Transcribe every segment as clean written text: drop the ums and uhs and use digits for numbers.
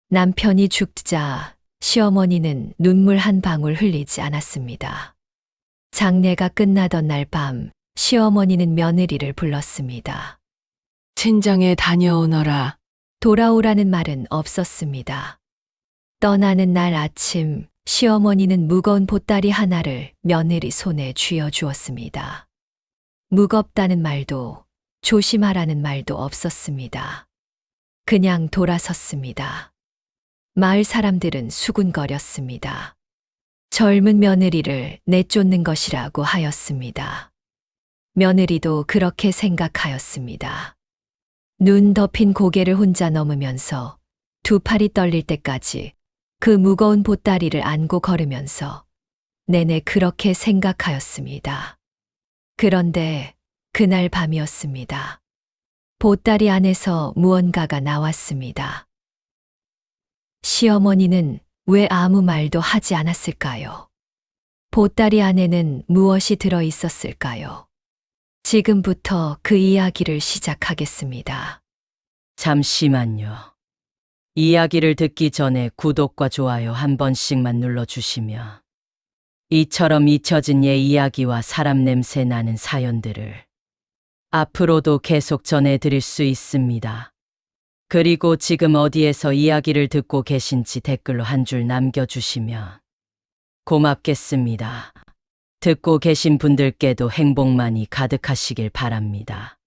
남편이 죽자 시어머니는 눈물 한 방울 흘리지 않았습니다. 장례가 끝나던 날 밤 시어머니는 며느리를 불렀습니다. 친정에 다녀오너라. 돌아오라는 말은 없었습니다. 떠나는 날 아침 시어머니는 무거운 보따리 하나를 며느리 손에 쥐어 주었습니다. 무겁다는 말도 조심하라는 말도 없었습니다. 그냥 돌아섰습니다. 마을 사람들은 수군거렸습니다. 젊은 며느리를 내쫓는 것이라고 하였습니다. 며느리도 그렇게 생각하였습니다. 눈 덮인 고개를 혼자 넘으면서 두 팔이 떨릴 때까지 그 무거운 보따리를 안고 걸으면서 내내 그렇게 생각하였습니다. 그런데 그날 밤이었습니다. 보따리 안에서 무언가가 나왔습니다. 시어머니는 왜 아무 말도 하지 않았을까요? 보따리 안에는 무엇이 들어 있었을까요? 지금부터 그 이야기를 시작하겠습니다. 잠시만요. 이야기를 듣기 전에 구독과 좋아요 한 번씩만 눌러주시면 이처럼 잊혀진 옛 이야기와 사람 냄새 나는 사연들을 앞으로도 계속 전해드릴 수 있습니다. 그리고 지금 어디에서 이야기를 듣고 계신지 댓글로 한 줄 남겨주시면 고맙겠습니다. 듣고 계신 분들께도 행복만이 가득하시길 바랍니다.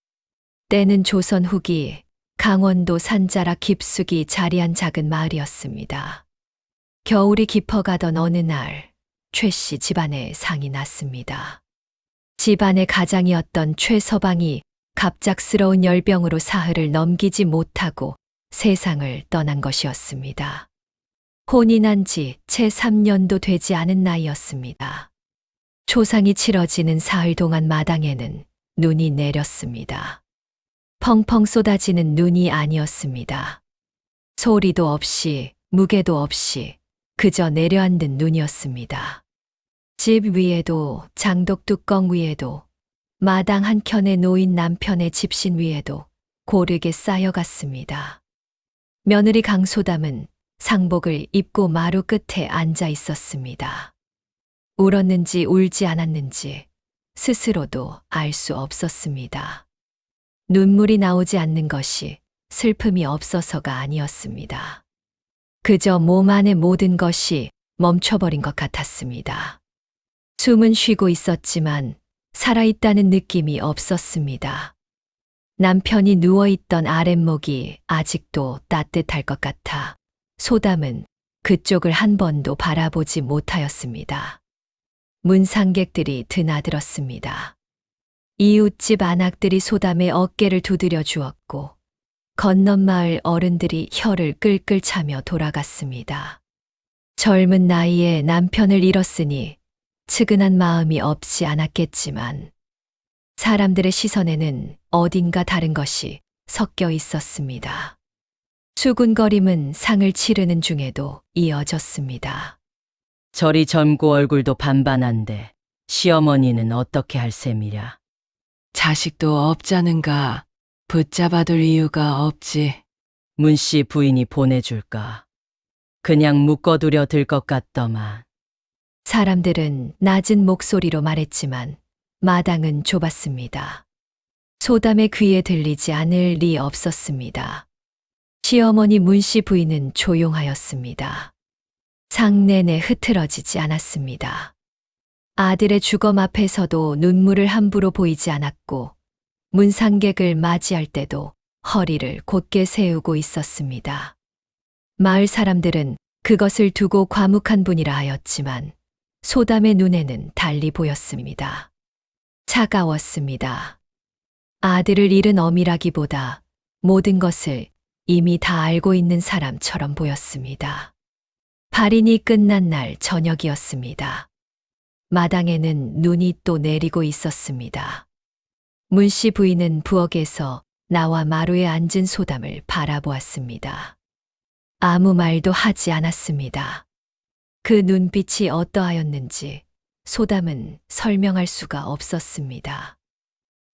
때는 조선 후기 강원도 산자락 깊숙이 자리한 작은 마을이었습니다. 겨울이 깊어가던 어느 날 최 씨 집안에 상이 났습니다. 집안의 가장이었던 최 서방이 갑작스러운 열병으로 사흘을 넘기지 못하고 세상을 떠난 것이었습니다. 혼이 난 지 채 3년도 되지 않은 나이였습니다. 초상이 치러지는 사흘 동안 마당에는 눈이 내렸습니다. 펑펑 쏟아지는 눈이 아니었습니다. 소리도 없이 무게도 없이 그저 내려앉은 눈이었습니다. 집 위에도 장독 뚜껑 위에도 마당 한켠에 놓인 남편의 집신 위에도 고르게 쌓여갔습니다. 며느리 강소담은 상복을 입고 마루 끝에 앉아 있었습니다. 울었는지 울지 않았는지 스스로도 알 수 없었습니다. 눈물이 나오지 않는 것이 슬픔이 없어서가 아니었습니다. 그저 몸 안의 모든 것이 멈춰버린 것 같았습니다. 숨은 쉬고 있었지만 살아있다는 느낌이 없었습니다. 남편이 누워있던 아랫목이 아직도 따뜻할 것 같아 소담은 그쪽을 한 번도 바라보지 못하였습니다. 문상객들이 드나들었습니다. 이웃집 안악들이 소담의 어깨를 두드려 주었고 건넌마을 어른들이 혀를 끌끌 차며 돌아갔습니다. 젊은 나이에 남편을 잃었으니 측은한 마음이 없지 않았겠지만 사람들의 시선에는 어딘가 다른 것이 섞여 있었습니다. 수군거림은 상을 치르는 중에도 이어졌습니다. 저리 젊고 얼굴도 반반한데 시어머니는 어떻게 할 셈이랴. 자식도 없자는가. 붙잡아둘 이유가 없지. 문씨 부인이 보내줄까. 그냥 묶어두려 들 것 같더만. 사람들은 낮은 목소리로 말했지만 마당은 좁았습니다. 소담의 귀에 들리지 않을 리 없었습니다. 시어머니 문씨 부인은 조용하였습니다. 상 내내 흐트러지지 않았습니다. 아들의 주검 앞에서도 눈물을 함부로 보이지 않았고 문상객을 맞이할 때도 허리를 곧게 세우고 있었습니다. 마을 사람들은 그것을 두고 과묵한 분이라 하였지만 소담의 눈에는 달리 보였습니다. 차가웠습니다. 아들을 잃은 어미라기보다 모든 것을 이미 다 알고 있는 사람처럼 보였습니다. 발인이 끝난 날 저녁이었습니다. 마당에는 눈이 또 내리고 있었습니다. 문씨 부인은 부엌에서 나와 마루에 앉은 소담을 바라보았습니다. 아무 말도 하지 않았습니다. 그 눈빛이 어떠하였는지 소담은 설명할 수가 없었습니다.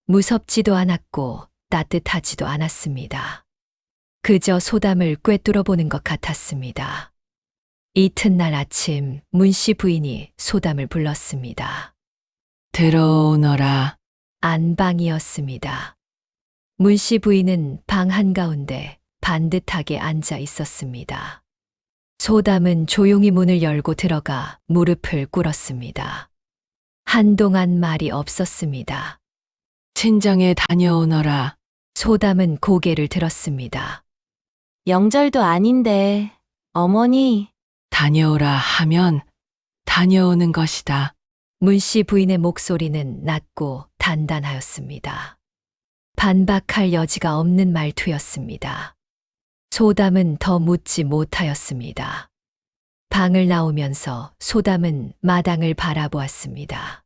무섭지도 않았고 따뜻하지도 않았습니다. 그저 소담을 꿰뚫어 보는 것 같았습니다. 이튿날 아침 문씨 부인이 소담을 불렀습니다. 들어오너라. 안방이었습니다. 문씨 부인은 방 한가운데 반듯하게 앉아 있었습니다. 소담은 조용히 문을 열고 들어가 무릎을 꿇었습니다. 한동안 말이 없었습니다. 친정에 다녀오너라. 소담은 고개를 들었습니다. 명절도 아닌데, 어머니, 다녀오라 하면 다녀오는 것이다. 문씨 부인의 목소리는 낮고 단단하였습니다. 반박할 여지가 없는 말투였습니다. 소담은 더 묻지 못하였습니다. 방을 나오면서 소담은 마당을 바라보았습니다.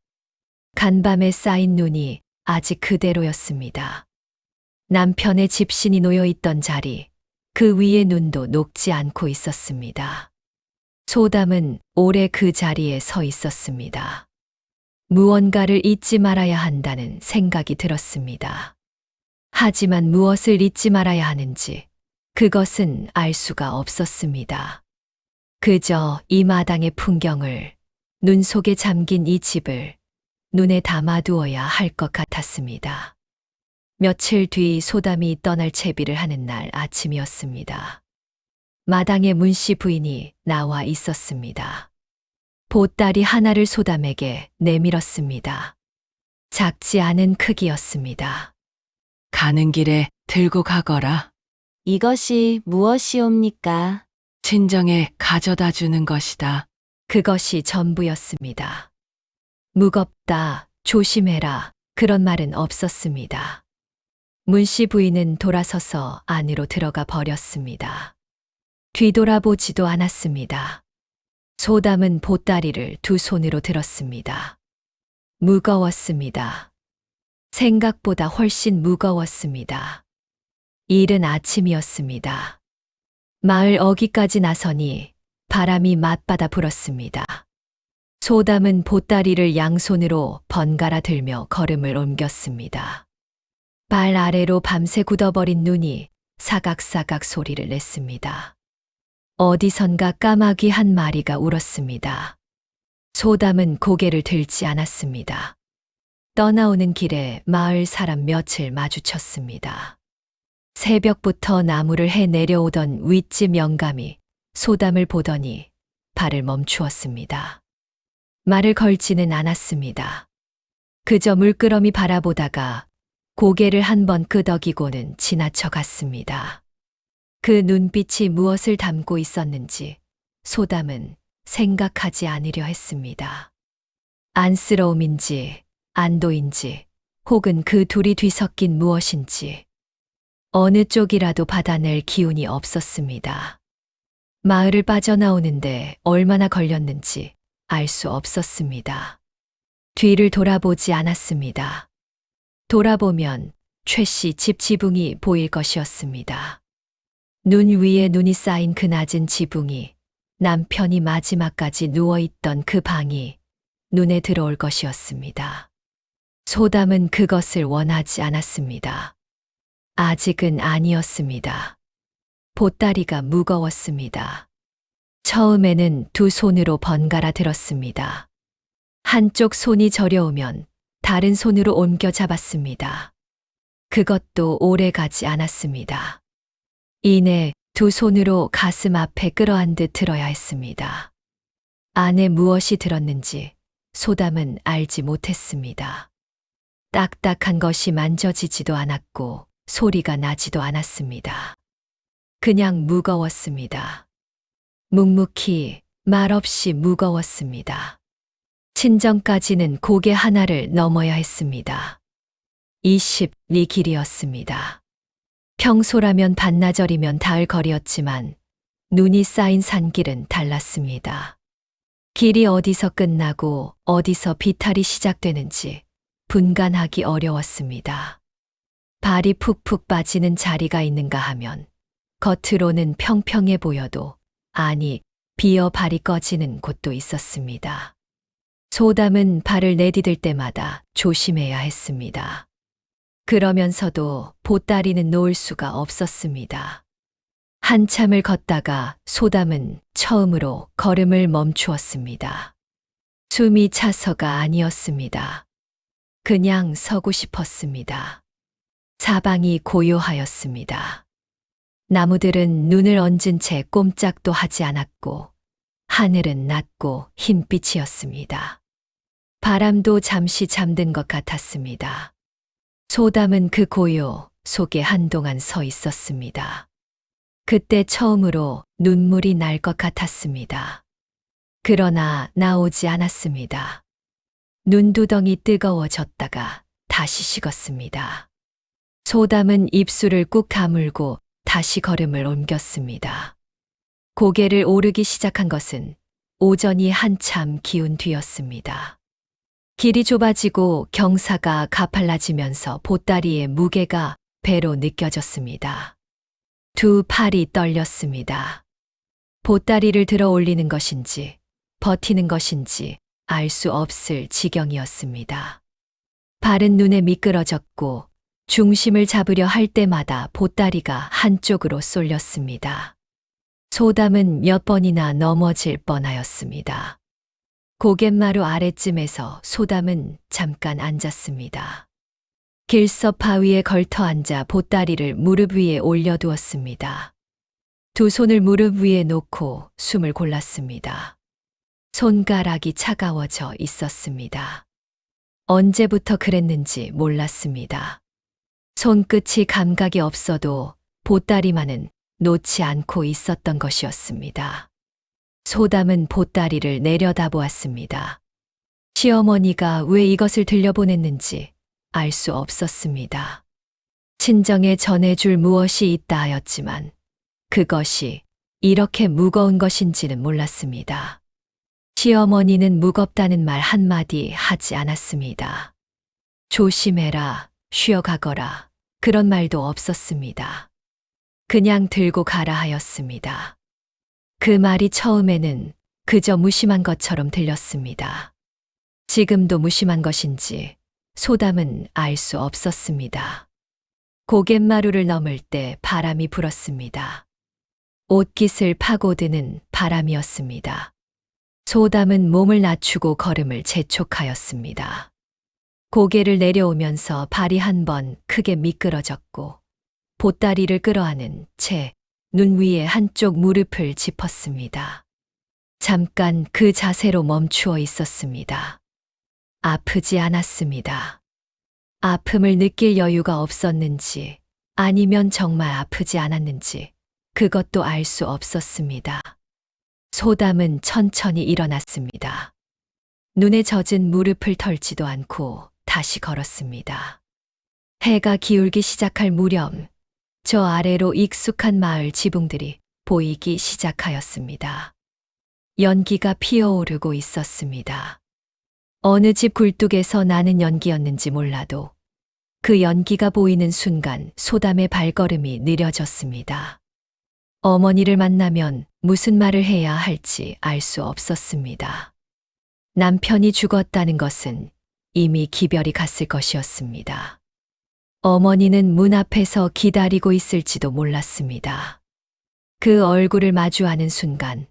간밤에 쌓인 눈이 아직 그대로였습니다. 남편의 집신이 놓여 있던 자리, 그 위에 눈도 녹지 않고 있었습니다. 소담은 오래 그 자리에 서 있었습니다. 무언가를 잊지 말아야 한다는 생각이 들었습니다. 하지만 무엇을 잊지 말아야 하는지 그것은 알 수가 없었습니다. 그저 이 마당의 풍경을, 눈 속에 잠긴 이 집을 눈에 담아두어야 할 것 같았습니다. 며칠 뒤 소담이 떠날 채비를 하는 날 아침이었습니다. 마당에 문씨 부인이 나와 있었습니다. 보따리 하나를 소담에게 내밀었습니다. 작지 않은 크기였습니다. 가는 길에 들고 가거라. 이것이 무엇이옵니까? 친정에 가져다 주는 것이다. 그것이 전부였습니다. 무겁다, 조심해라, 그런 말은 없었습니다. 문씨 부인은 돌아서서 안으로 들어가 버렸습니다. 뒤돌아보지도 않았습니다. 소담은 보따리를 두 손으로 들었습니다. 무거웠습니다. 생각보다 훨씬 무거웠습니다. 이른 아침이었습니다. 마을 어귀까지 나서니 바람이 맞받아 불었습니다. 소담은 보따리를 양손으로 번갈아 들며 걸음을 옮겼습니다. 발 아래로 밤새 굳어버린 눈이 사각사각 소리를 냈습니다. 어디선가 까마귀 한 마리가 울었습니다. 소담은 고개를 들지 않았습니다. 떠나오는 길에 마을 사람 몇을 마주쳤습니다. 새벽부터 나무를 해 내려오던 윗집 영감이 소담을 보더니 발을 멈추었습니다. 말을 걸지는 않았습니다. 그저 물끄러미 바라보다가 고개를 한번 끄덕이고는 지나쳐 갔습니다. 그 눈빛이 무엇을 담고 있었는지 소담은 생각하지 않으려 했습니다. 안쓰러움인지 안도인지 혹은 그 둘이 뒤섞인 무엇인지 어느 쪽이라도 받아낼 기운이 없었습니다. 마을을 빠져나오는데 얼마나 걸렸는지 알 수 없었습니다. 뒤를 돌아보지 않았습니다. 돌아보면 최 씨 집 지붕이 보일 것이었습니다. 눈 위에 눈이 쌓인 그 낮은 지붕이, 남편이 마지막까지 누워있던 그 방이 눈에 들어올 것이었습니다. 소담은 그것을 원하지 않았습니다. 아직은 아니었습니다. 보따리가 무거웠습니다. 처음에는 두 손으로 번갈아 들었습니다. 한쪽 손이 저려오면 다른 손으로 옮겨 잡았습니다. 그것도 오래 가지 않았습니다. 이내 두 손으로 가슴 앞에 끌어안듯 들어야 했습니다. 안에 무엇이 들었는지 소담은 알지 못했습니다. 딱딱한 것이 만져지지도 않았고 소리가 나지도 않았습니다. 그냥 무거웠습니다. 묵묵히 말없이 무거웠습니다. 친정까지는 고개 하나를 넘어야 했습니다. 20리 길이었습니다. 평소라면 반나절이면 닿을 거리였지만 눈이 쌓인 산길은 달랐습니다. 길이 어디서 끝나고 어디서 비탈이 시작되는지 분간하기 어려웠습니다. 발이 푹푹 빠지는 자리가 있는가 하면 겉으로는 평평해 보여도 아니 비어 발이 꺼지는 곳도 있었습니다. 소담은 발을 내디딜 때마다 조심해야 했습니다. 그러면서도 보따리는 놓을 수가 없었습니다. 한참을 걷다가 소담은 처음으로 걸음을 멈추었습니다. 숨이 차서가 아니었습니다. 그냥 서고 싶었습니다. 사방이 고요하였습니다. 나무들은 눈을 얹은 채 꼼짝도 하지 않았고, 하늘은 낮고 흰빛이었습니다. 바람도 잠시 잠든 것 같았습니다. 소담은 그 고요 속에 한동안 서 있었습니다. 그때 처음으로 눈물이 날 것 같았습니다. 그러나 나오지 않았습니다. 눈두덩이 뜨거워졌다가 다시 식었습니다. 소담은 입술을 꾹 다물고 다시 걸음을 옮겼습니다. 고개를 오르기 시작한 것은 오전이 한참 기운 뒤였습니다. 길이 좁아지고 경사가 가팔라지면서 보따리의 무게가 배로 느껴졌습니다. 두 팔이 떨렸습니다. 보따리를 들어 올리는 것인지 버티는 것인지 알 수 없을 지경이었습니다. 발은 눈에 미끄러졌고 중심을 잡으려 할 때마다 보따리가 한쪽으로 쏠렸습니다. 소담은 몇 번이나 넘어질 뻔하였습니다. 고갯마루 아래쯤에서 소담은 잠깐 앉았습니다. 길석 바위에 걸터 앉아 보따리를 무릎 위에 올려두었습니다. 두 손을 무릎 위에 놓고 숨을 골랐습니다. 손가락이 차가워져 있었습니다. 언제부터 그랬는지 몰랐습니다. 손끝이 감각이 없어도 보따리만은 놓지 않고 있었던 것이었습니다. 소담은 보따리를 내려다보았습니다. 시어머니가 왜 이것을 들려보냈는지 알 수 없었습니다. 친정에 전해줄 무엇이 있다 하였지만 그것이 이렇게 무거운 것인지는 몰랐습니다. 시어머니는 무겁다는 말 한마디 하지 않았습니다. 조심해라, 쉬어가거라, 그런 말도 없었습니다. 그냥 들고 가라 하였습니다. 그 말이 처음에는 그저 무심한 것처럼 들렸습니다. 지금도 무심한 것인지 소담은 알 수 없었습니다. 고갯마루를 넘을 때 바람이 불었습니다. 옷깃을 파고드는 바람이었습니다. 소담은 몸을 낮추고 걸음을 재촉하였습니다. 고개를 내려오면서 발이 한 번 크게 미끄러졌고 보따리를 끌어안은 채 눈 위에 한쪽 무릎을 짚었습니다. 잠깐 그 자세로 멈추어 있었습니다. 아프지 않았습니다. 아픔을 느낄 여유가 없었는지 아니면 정말 아프지 않았는지 그것도 알 수 없었습니다. 소담은 천천히 일어났습니다. 눈에 젖은 무릎을 털지도 않고 다시 걸었습니다. 해가 기울기 시작할 무렵 저 아래로 익숙한 마을 지붕들이 보이기 시작하였습니다. 연기가 피어오르고 있었습니다. 어느 집 굴뚝에서 나는 연기였는지 몰라도 그 연기가 보이는 순간 소담의 발걸음이 느려졌습니다. 어머니를 만나면 무슨 말을 해야 할지 알 수 없었습니다. 남편이 죽었다는 것은 이미 기별이 갔을 것이었습니다. 어머니는 문 앞에서 기다리고 있을지도 몰랐습니다. 그 얼굴을 마주하는 순간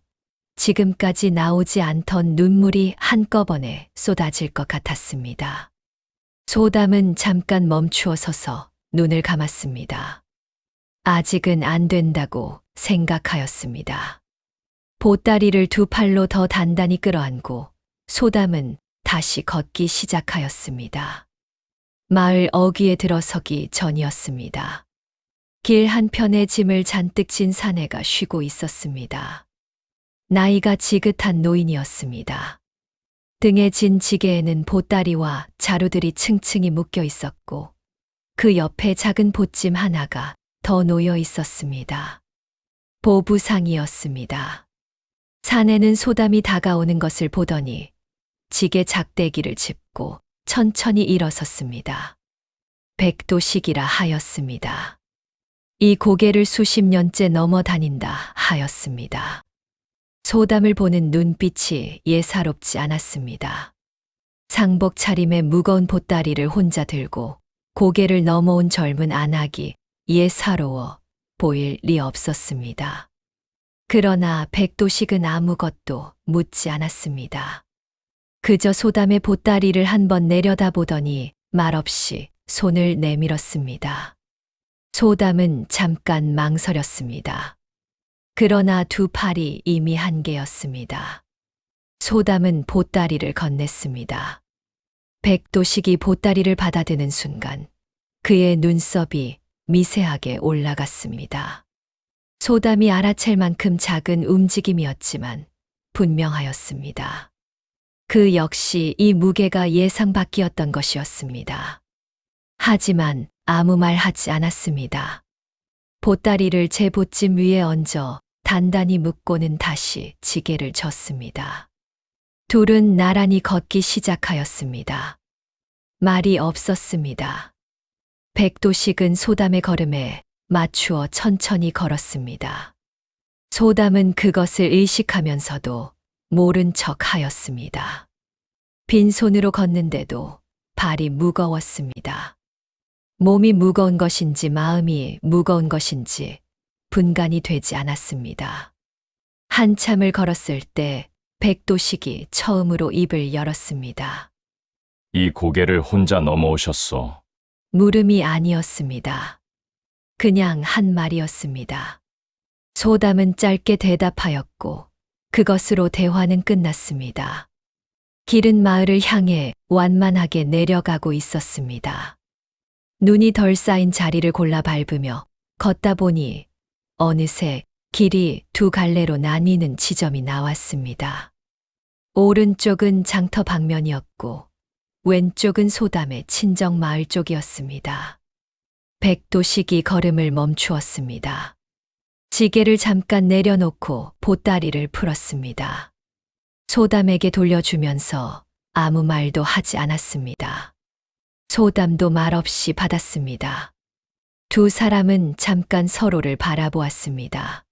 지금까지 나오지 않던 눈물이 한꺼번에 쏟아질 것 같았습니다. 소담은 잠깐 멈추어 서서 눈을 감았습니다. 아직은 안 된다고 생각하였습니다. 보따리를 두 팔로 더 단단히 끌어안고 소담은 다시 걷기 시작하였습니다. 마을 어귀에 들어서기 전이었습니다. 길 한편에 짐을 잔뜩 진 사내가 쉬고 있었습니다. 나이가 지긋한 노인이었습니다. 등에 진 지게에는 보따리와 자루들이 층층이 묶여 있었고 그 옆에 작은 보찜 하나가 더 놓여 있었습니다. 보부상이었습니다. 사내는 소담이 다가오는 것을 보더니 지게 작대기를 짚고 천천히 일어섰습니다. 백도식이라 하였습니다. 이 고개를 수십 년째 넘어 다닌다 하였습니다. 소담을 보는 눈빛이 예사롭지 않았습니다. 상복 차림에 무거운 보따리를 혼자 들고 고개를 넘어온 젊은 안악이 예사로워 보일 리 없었습니다. 그러나 백도식은 아무것도 묻지 않았습니다. 그저 소담의 보따리를 한번 내려다보더니 말없이 손을 내밀었습니다. 소담은 잠깐 망설였습니다. 그러나 두 팔이 이미 한개였습니다. 소담은 보따리를 건넸습니다. 백도식이 보따리를 받아드는 순간 그의 눈썹이 미세하게 올라갔습니다. 소담이 알아챌 만큼 작은 움직임이었지만 분명하였습니다. 그 역시 이 무게가 예상 밖이었던 것이었습니다. 하지만 아무 말 하지 않았습니다. 보따리를 제 보찜 위에 얹어 단단히 묶고는 다시 지게를 졌습니다. 둘은 나란히 걷기 시작하였습니다. 말이 없었습니다. 백도식은 소담의 걸음에 맞추어 천천히 걸었습니다. 소담은 그것을 의식하면서도 모른 척 하였습니다. 빈손으로 걷는데도 발이 무거웠습니다. 몸이 무거운 것인지 마음이 무거운 것인지 분간이 되지 않았습니다. 한참을 걸었을 때 백도식이 처음으로 입을 열었습니다. 이 고개를 혼자 넘어오셨소. 물음이 아니었습니다. 그냥 한 말이었습니다. 소담은 짧게 대답하였고 그것으로 대화는 끝났습니다. 길은 마을을 향해 완만하게 내려가고 있었습니다. 눈이 덜 쌓인 자리를 골라 밟으며 걷다 보니 어느새 길이 두 갈래로 나뉘는 지점이 나왔습니다. 오른쪽은 장터 방면이었고 왼쪽은 소담의 친정 마을 쪽이었습니다. 백도식이 걸음을 멈추었습니다. 지게를 잠깐 내려놓고 보따리를 풀었습니다. 소담에게 돌려주면서 아무 말도 하지 않았습니다. 소담도 말없이 받았습니다. 두 사람은 잠깐 서로를 바라보았습니다.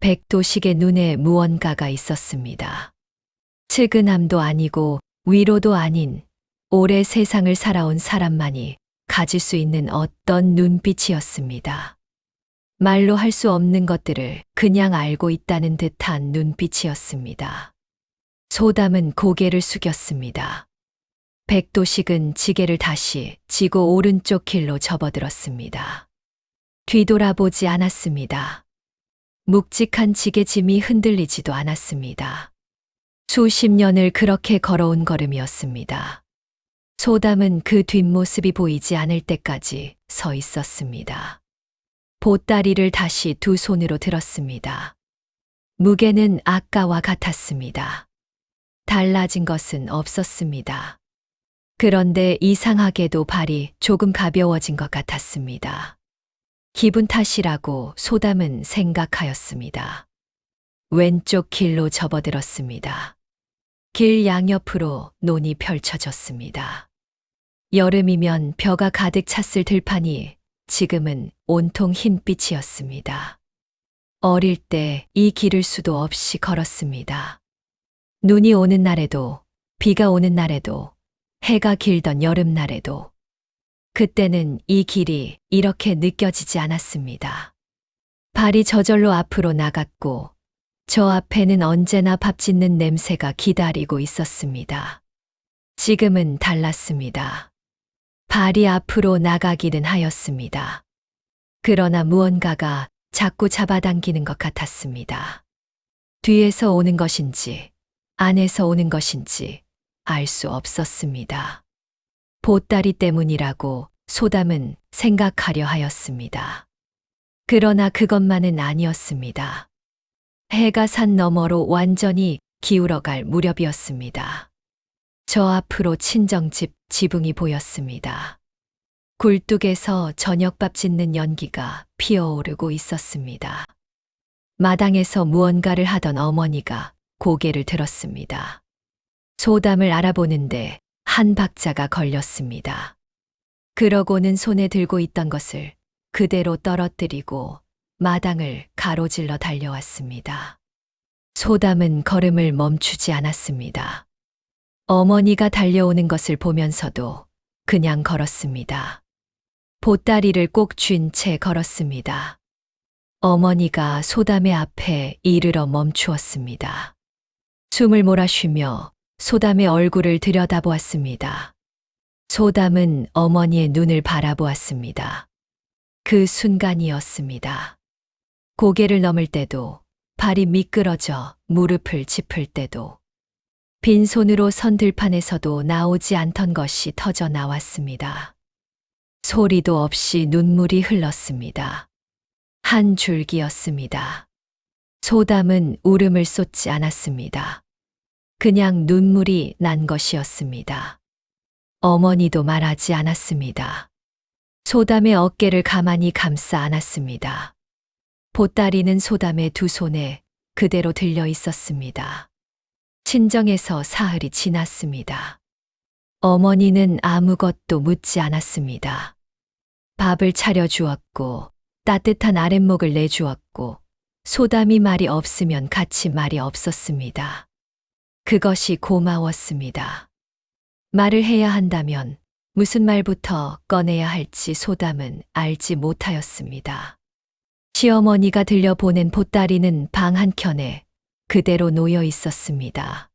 백도식의 눈에 무언가가 있었습니다. 측은함도 아니고 위로도 아닌 오래 세상을 살아온 사람만이 가질 수 있는 어떤 눈빛이었습니다. 말로 할 수 없는 것들을 그냥 알고 있다는 듯한 눈빛이었습니다. 소담은 고개를 숙였습니다. 백도식은 지게를 다시 지고 오른쪽 길로 접어들었습니다. 뒤돌아보지 않았습니다. 묵직한 지게짐이 흔들리지도 않았습니다. 수십 년을 그렇게 걸어온 걸음이었습니다. 소담은 그 뒷모습이 보이지 않을 때까지 서 있었습니다. 보따리를 다시 두 손으로 들었습니다. 무게는 아까와 같았습니다. 달라진 것은 없었습니다. 그런데 이상하게도 발이 조금 가벼워진 것 같았습니다. 기분 탓이라고 소담은 생각하였습니다. 왼쪽 길로 접어들었습니다. 길 양옆으로 논이 펼쳐졌습니다. 여름이면 벼가 가득 찼을 들판이 지금은 온통 흰빛이었습니다. 어릴 때 이 길을 수도 없이 걸었습니다. 눈이 오는 날에도, 비가 오는 날에도, 해가 길던 여름날에도, 그때는 이 길이 이렇게 느껴지지 않았습니다. 발이 저절로 앞으로 나갔고, 저 앞에는 언제나 밥 짓는 냄새가 기다리고 있었습니다. 지금은 달랐습니다. 발이 앞으로 나가기는 하였습니다. 그러나 무언가가 자꾸 잡아당기는 것 같았습니다. 뒤에서 오는 것인지, 안에서 오는 것인지 알 수 없었습니다. 보따리 때문이라고 소담은 생각하려 하였습니다. 그러나 그것만은 아니었습니다. 해가 산 너머로 완전히 기울어갈 무렵이었습니다. 저 앞으로 친정집 지붕이 보였습니다. 굴뚝에서 저녁밥 짓는 연기가 피어오르고 있었습니다. 마당에서 무언가를 하던 어머니가 고개를 들었습니다. 소담을 알아보는데 한 박자가 걸렸습니다. 그러고는 손에 들고 있던 것을 그대로 떨어뜨리고 마당을 가로질러 달려왔습니다. 소담은 걸음을 멈추지 않았습니다. 어머니가 달려오는 것을 보면서도 그냥 걸었습니다. 보따리를 꼭 쥔 채 걸었습니다. 어머니가 소담의 앞에 이르러 멈추었습니다. 숨을 몰아쉬며 소담의 얼굴을 들여다보았습니다. 소담은 어머니의 눈을 바라보았습니다. 그 순간이었습니다. 고개를 넘을 때도, 발이 미끄러져 무릎을 짚을 때도, 빈손으로 선 들판에서도 나오지 않던 것이 터져 나왔습니다. 소리도 없이 눈물이 흘렀습니다. 한 줄기였습니다. 소담은 울음을 쏟지 않았습니다. 그냥 눈물이 난 것이었습니다. 어머니도 말하지 않았습니다. 소담의 어깨를 가만히 감싸 안았습니다. 보따리는 소담의 두 손에 그대로 들려 있었습니다. 친정에서 사흘이 지났습니다. 어머니는 아무것도 묻지 않았습니다. 밥을 차려 주었고 따뜻한 아랫목을 내주었고 소담이 말이 없으면 같이 말이 없었습니다. 그것이 고마웠습니다. 말을 해야 한다면 무슨 말부터 꺼내야 할지 소담은 알지 못하였습니다. 시어머니가 들려보낸 보따리는 방 한켠에 그대로 놓여 있었습니다.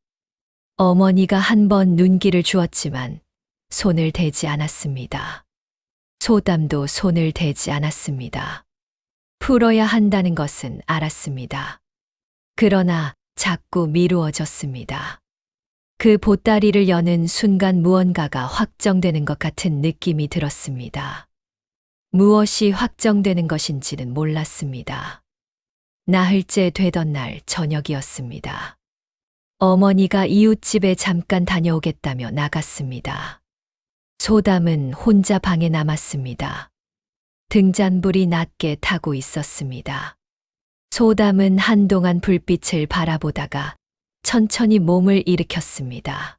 어머니가 한 번 눈길을 주었지만 손을 대지 않았습니다. 소담도 손을 대지 않았습니다. 풀어야 한다는 것은 알았습니다. 그러나 자꾸 미루어졌습니다. 그 보따리를 여는 순간 무언가가 확정되는 것 같은 느낌이 들었습니다. 무엇이 확정되는 것인지는 몰랐습니다. 나흘째 되던 날 저녁이었습니다. 어머니가 이웃집에 잠깐 다녀오겠다며 나갔습니다. 소담은 혼자 방에 남았습니다. 등잔불이 낮게 타고 있었습니다. 소담은 한동안 불빛을 바라보다가 천천히 몸을 일으켰습니다.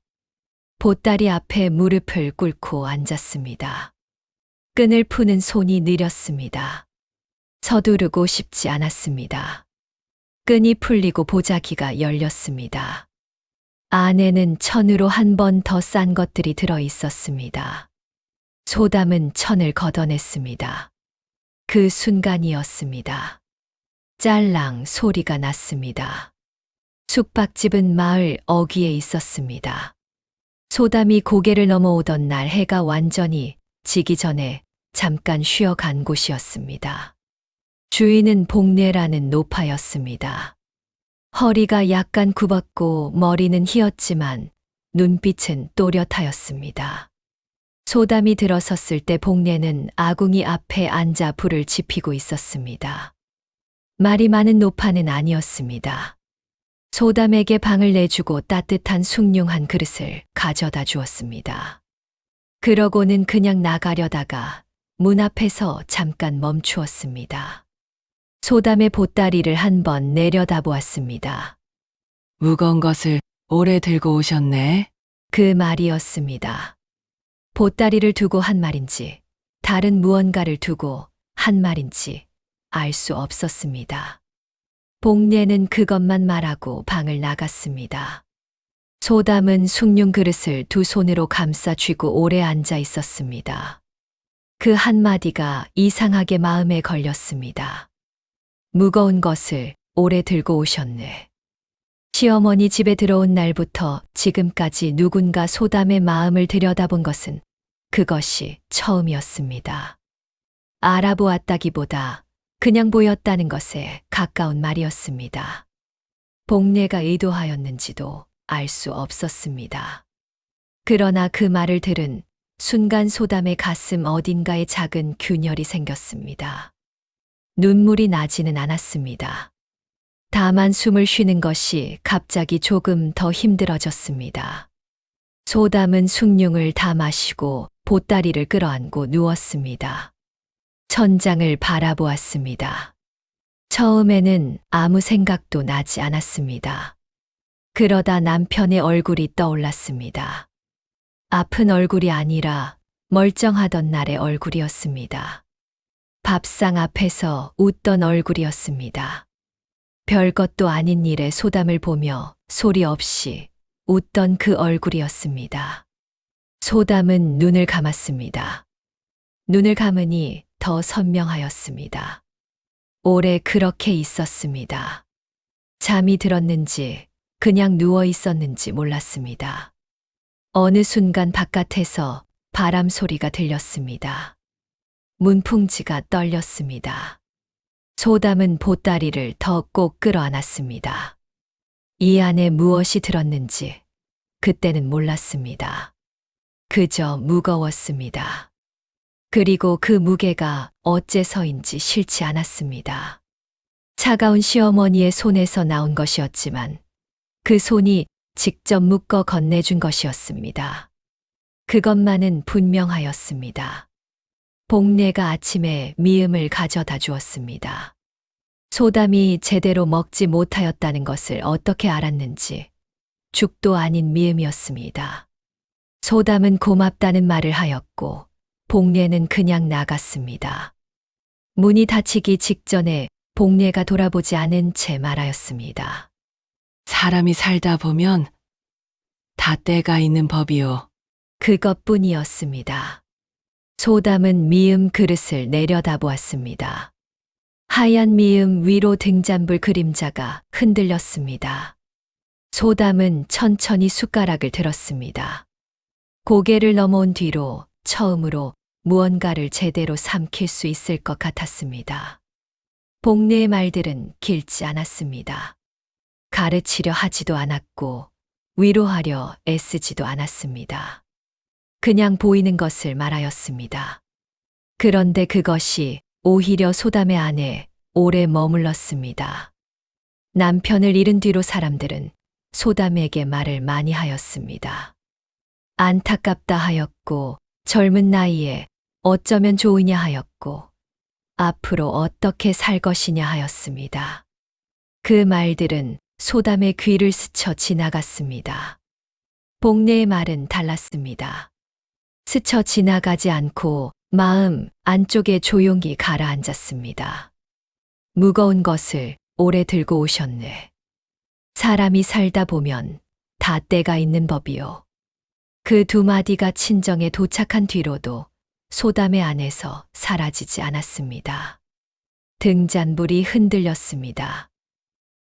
보따리 앞에 무릎을 꿇고 앉았습니다. 끈을 푸는 손이 느렸습니다. 서두르고 싶지 않았습니다. 끈이 풀리고 보자기가 열렸습니다. 안에는 천으로 한 번 더 싼 것들이 들어 있었습니다. 소담은 천을 걷어냈습니다. 그 순간이었습니다. 짤랑 소리가 났습니다. 숙박집은 마을 어귀에 있었습니다. 소담이 고개를 넘어오던 날 해가 완전히 지기 전에 잠깐 쉬어간 곳이었습니다. 주인은 복례라는 노파였습니다. 허리가 약간 굽었고 머리는 희었지만 눈빛은 또렷하였습니다. 소담이 들어섰을 때 복례는 아궁이 앞에 앉아 불을 지피고 있었습니다. 말이 많은 노파는 아니었습니다. 소담에게 방을 내주고 따뜻한 숭늉한 그릇을 가져다 주었습니다. 그러고는 그냥 나가려다가 문 앞에서 잠깐 멈추었습니다. 소담의 보따리를 한번 내려다보았습니다. 무거운 것을 오래 들고 오셨네. 그 말이었습니다. 보따리를 두고 한 말인지 다른 무언가를 두고 한 말인지 알 수 없었습니다. 복례는 그것만 말하고 방을 나갔습니다. 소담은 숭늉 그릇을 두 손으로 감싸 쥐고 오래 앉아 있었습니다. 그 한마디가 이상하게 마음에 걸렸습니다. 무거운 것을 오래 들고 오셨네. 시어머니 집에 들어온 날부터 지금까지 누군가 소담의 마음을 들여다본 것은 그것이 처음이었습니다. 알아보았다기보다 그냥 보였다는 것에 가까운 말이었습니다. 복례가 의도하였는지도 알 수 없었습니다. 그러나 그 말을 들은 순간 소담의 가슴 어딘가에 작은 균열이 생겼습니다. 눈물이 나지는 않았습니다. 다만 숨을 쉬는 것이 갑자기 조금 더 힘들어졌습니다. 소담은 숭늉을 다 마시고 보따리를 끌어안고 누웠습니다. 천장을 바라보았습니다. 처음에는 아무 생각도 나지 않았습니다. 그러다 남편의 얼굴이 떠올랐습니다. 아픈 얼굴이 아니라 멀쩡하던 날의 얼굴이었습니다. 밥상 앞에서 웃던 얼굴이었습니다. 별것도 아닌 일에 소담을 보며 소리 없이 웃던 그 얼굴이었습니다. 소담은 눈을 감았습니다. 눈을 감으니 더 선명하였습니다. 오래 그렇게 있었습니다. 잠이 들었는지 그냥 누워 있었는지 몰랐습니다. 어느 순간 바깥에서 바람 소리가 들렸습니다. 문풍지가 떨렸습니다. 소담은 보따리를 더 꼭 끌어안았습니다. 이 안에 무엇이 들었는지 그때는 몰랐습니다. 그저 무거웠습니다. 그리고 그 무게가 어째서인지 싫지 않았습니다. 차가운 시어머니의 손에서 나온 것이었지만 그 손이 직접 묶어 건네준 것이었습니다. 그것만은 분명하였습니다. 복례가 아침에 미음을 가져다 주었습니다. 소담이 제대로 먹지 못하였다는 것을 어떻게 알았는지 죽도 아닌 미음이었습니다. 소담은 고맙다는 말을 하였고 복례는 그냥 나갔습니다. 문이 닫히기 직전에 복례가 돌아보지 않은 채 말하였습니다. 사람이 살다 보면 다 때가 있는 법이요. 그것뿐이었습니다. 소담은 미음 그릇을 내려다보았습니다. 하얀 미음 위로 등잔불 그림자가 흔들렸습니다. 소담은 천천히 숟가락을 들었습니다. 고개를 넘어온 뒤로 처음으로 무언가를 제대로 삼킬 수 있을 것 같았습니다. 복례의 말들은 길지 않았습니다. 가르치려 하지도 않았고 위로하려 애쓰지도 않았습니다. 그냥 보이는 것을 말하였습니다. 그런데 그것이 오히려 소담의 안에 오래 머물렀습니다. 남편을 잃은 뒤로 사람들은 소담에게 말을 많이 하였습니다. 안타깝다 하였고 젊은 나이에 어쩌면 좋으냐 하였고 앞으로 어떻게 살 것이냐 하였습니다. 그 말들은 소담의 귀를 스쳐 지나갔습니다. 복례의 말은 달랐습니다. 스쳐 지나가지 않고 마음 안쪽에 조용히 가라앉았습니다. 무거운 것을 오래 들고 오셨네. 사람이 살다 보면 다 때가 있는 법이요. 그 두 마디가 친정에 도착한 뒤로도 소담의 안에서 사라지지 않았습니다. 등잔불이 흔들렸습니다.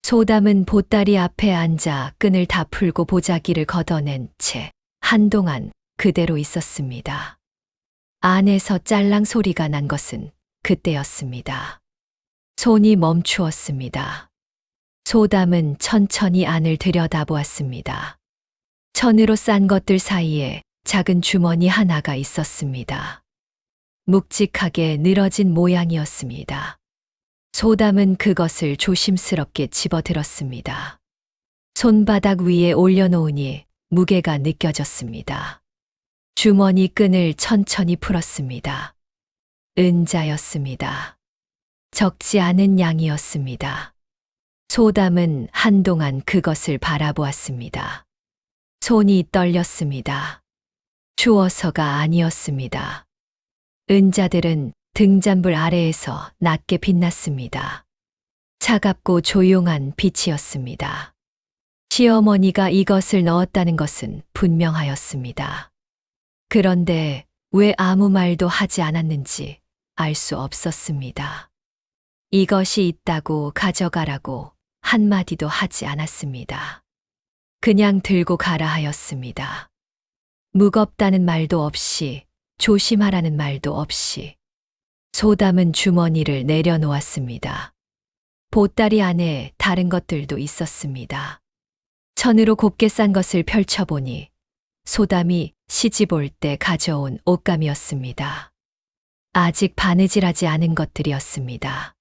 소담은 보따리 앞에 앉아 끈을 다 풀고 보자기를 걷어낸 채 한동안 그대로 있었습니다. 안에서 짤랑 소리가 난 것은 그때였습니다. 손이 멈추었습니다. 소담은 천천히 안을 들여다보았습니다. 천으로 싼 것들 사이에 작은 주머니 하나가 있었습니다. 묵직하게 늘어진 모양이었습니다. 소담은 그것을 조심스럽게 집어들었습니다. 손바닥 위에 올려놓으니 무게가 느껴졌습니다. 주머니 끈을 천천히 풀었습니다. 은자였습니다. 적지 않은 양이었습니다. 소담은 한동안 그것을 바라보았습니다. 손이 떨렸습니다. 추워서가 아니었습니다. 은자들은 등잔불 아래에서 낮게 빛났습니다. 차갑고 조용한 빛이었습니다. 시어머니가 이것을 넣었다는 것은 분명하였습니다. 그런데 왜 아무 말도 하지 않았는지 알 수 없었습니다. 이것이 있다고 가져가라고 한마디도 하지 않았습니다. 그냥 들고 가라 하였습니다. 무겁다는 말도 없이 조심하라는 말도 없이 소담은 주머니를 내려놓았습니다. 보따리 안에 다른 것들도 있었습니다. 천으로 곱게 싼 것을 펼쳐보니 소담이 시집 올 때 가져온 옷감이었습니다. 아직 바느질하지 않은 것들이었습니다.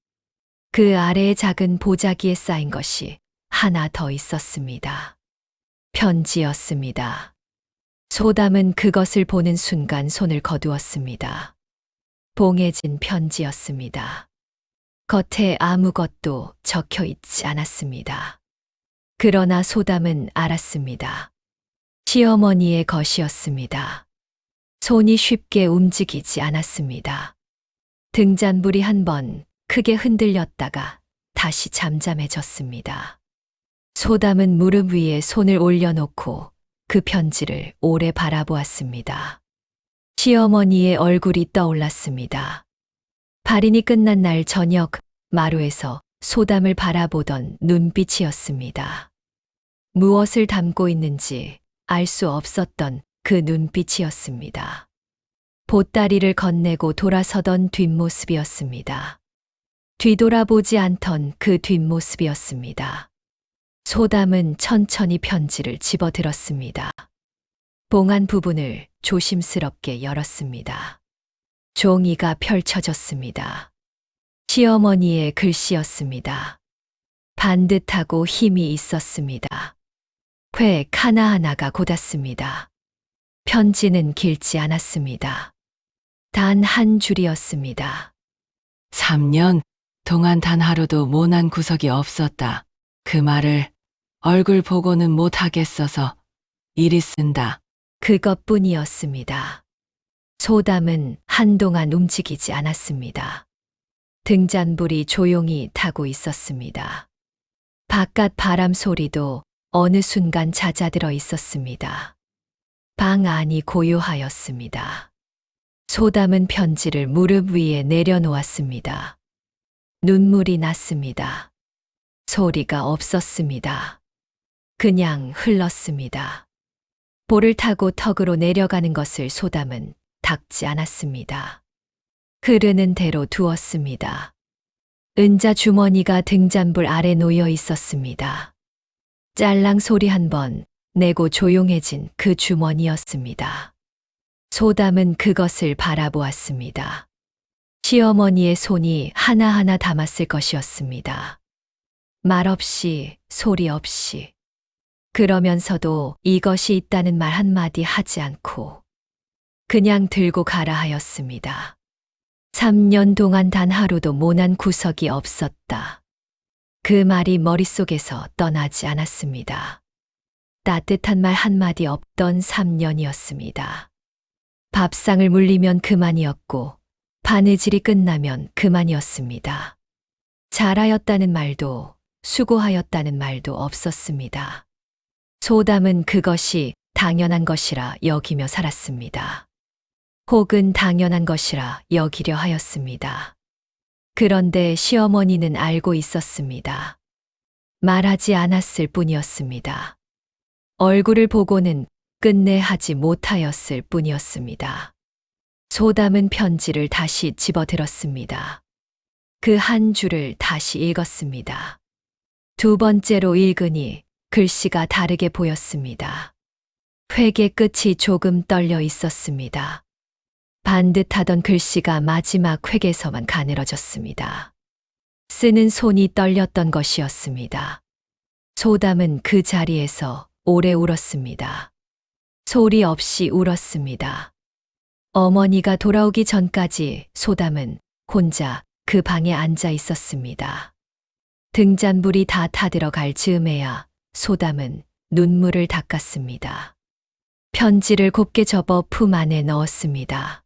그 아래에 작은 보자기에 쌓인 것이 하나 더 있었습니다. 편지였습니다. 소담은 그것을 보는 순간 손을 거두었습니다. 봉해진 편지였습니다. 겉에 아무것도 적혀 있지 않았습니다. 그러나 소담은 알았습니다. 시어머니의 것이었습니다. 손이 쉽게 움직이지 않았습니다. 등잔불이 한번 크게 흔들렸다가 다시 잠잠해졌습니다. 소담은 무릎 위에 손을 올려놓고 그 편지를 오래 바라보았습니다. 시어머니의 얼굴이 떠올랐습니다. 발인이 끝난 날 저녁 마루에서 소담을 바라보던 눈빛이었습니다. 무엇을 담고 있는지 알 수 없었던 그 눈빛이었습니다. 보따리를 건네고 돌아서던 뒷모습이었습니다. 뒤돌아보지 않던 그 뒷모습이었습니다. 소담은 천천히 편지를 집어들었습니다. 봉안 부분을 조심스럽게 열었습니다. 종이가 펼쳐졌습니다. 시어머니의 글씨였습니다. 반듯하고 힘이 있었습니다. 획 하나하나가 곧았습니다. 편지는 길지 않았습니다. 단 한 줄이었습니다. 3년 동안 단 하루도 모난 구석이 없었다. 그 말을 얼굴 보고는 못하겠어서 이리 쓴다. 그것뿐이었습니다. 소담은 한동안 움직이지 않았습니다. 등잔불이 조용히 타고 있었습니다. 바깥 바람 소리도 어느 순간 잦아들어 있었습니다. 방 안이 고요하였습니다. 소담은 편지를 무릎 위에 내려놓았습니다. 눈물이 났습니다. 소리가 없었습니다. 그냥 흘렀습니다. 볼을 타고 턱으로 내려가는 것을 소담은 닦지 않았습니다. 흐르는 대로 두었습니다. 은자 주머니가 등잔불 아래 놓여 있었습니다. 짤랑 소리 한 번 내고 조용해진 그 주머니였습니다. 소담은 그것을 바라보았습니다. 시어머니의 손이 하나하나 담았을 것이었습니다. 말없이, 소리 없이. 그러면서도 이것이 있다는 말 한마디 하지 않고 그냥 들고 가라 하였습니다. 3년 동안 단 하루도 모난 구석이 없었다. 그 말이 머릿속에서 떠나지 않았습니다. 따뜻한 말 한마디 없던 3년이었습니다. 밥상을 물리면 그만이었고 바느질이 끝나면 그만이었습니다. 잘하였다는 말도 수고하였다는 말도 없었습니다. 소담은 그것이 당연한 것이라 여기며 살았습니다. 혹은 당연한 것이라 여기려 하였습니다. 그런데 시어머니는 알고 있었습니다. 말하지 않았을 뿐이었습니다. 얼굴을 보고는 끝내 하지 못하였을 뿐이었습니다. 소담은 편지를 다시 집어들었습니다. 그 한 줄을 다시 읽었습니다. 두 번째로 읽으니 글씨가 다르게 보였습니다. 획의 끝이 조금 떨려 있었습니다. 반듯하던 글씨가 마지막 획에서만 가늘어졌습니다. 쓰는 손이 떨렸던 것이었습니다. 소담은 그 자리에서 오래 울었습니다. 소리 없이 울었습니다. 어머니가 돌아오기 전까지 소담은 혼자 그 방에 앉아 있었습니다. 등잔불이 다 타들어갈 즈음에야 소담은 눈물을 닦았습니다. 편지를 곱게 접어 품 안에 넣었습니다.